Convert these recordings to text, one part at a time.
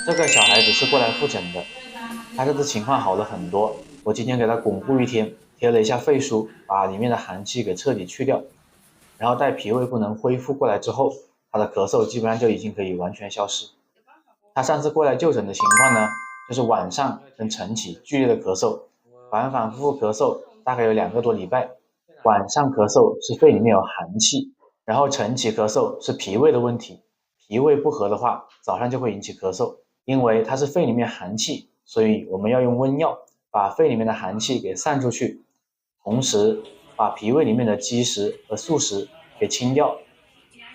这个小孩子是过来复诊的，他这次情况好了很多。我今天给他巩固一天，贴了一下肺腧，把里面的寒气给彻底去掉。然后待脾胃功能恢复过来之后，他的咳嗽基本上就已经可以完全消失。他上次过来就诊的情况呢，就是晚上跟晨起剧烈的咳嗽，反反复复咳嗽，大概有2个多礼拜。晚上咳嗽是肺里面有寒气，然后晨起咳嗽是脾胃的问题，脾胃不和的话，早上就会引起咳嗽。因为它是肺里面寒气，所以我们要用温药把肺里面的寒气给散出去，同时把脾胃里面的积食和宿食给清掉。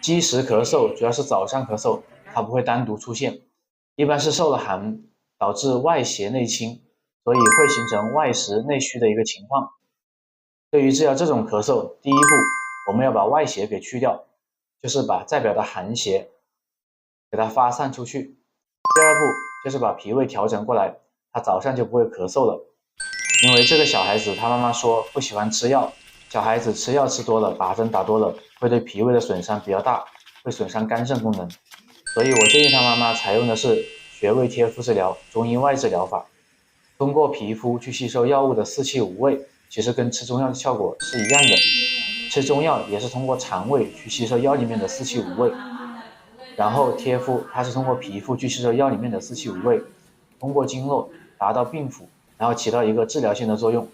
积食咳嗽主要是早上咳嗽，它不会单独出现，一般是受了寒导致外邪内侵，所以会形成外实内虚的一个情况。对于治疗这种咳嗽，第一步我们要把外邪给去掉，就是把代表的寒邪给它发散出去。第二步就是把脾胃调整过来，他早上就不会咳嗽了。因为这个小孩子他妈妈说不喜欢吃药，小孩子吃药吃多了，打针打多了，会对脾胃的损伤比较大，会损伤肝肾功能。所以我建议他妈妈采用的是穴位贴敷治疗、中医外治疗法，通过皮肤去吸收药物的四气五味，其实跟吃中药的效果是一样的。吃中药也是通过肠胃去吸收药里面的四气五味，然后贴敷它是通过皮肤去吸收药里面的四气五味，通过经络达到病符，然后起到一个治疗性的作用。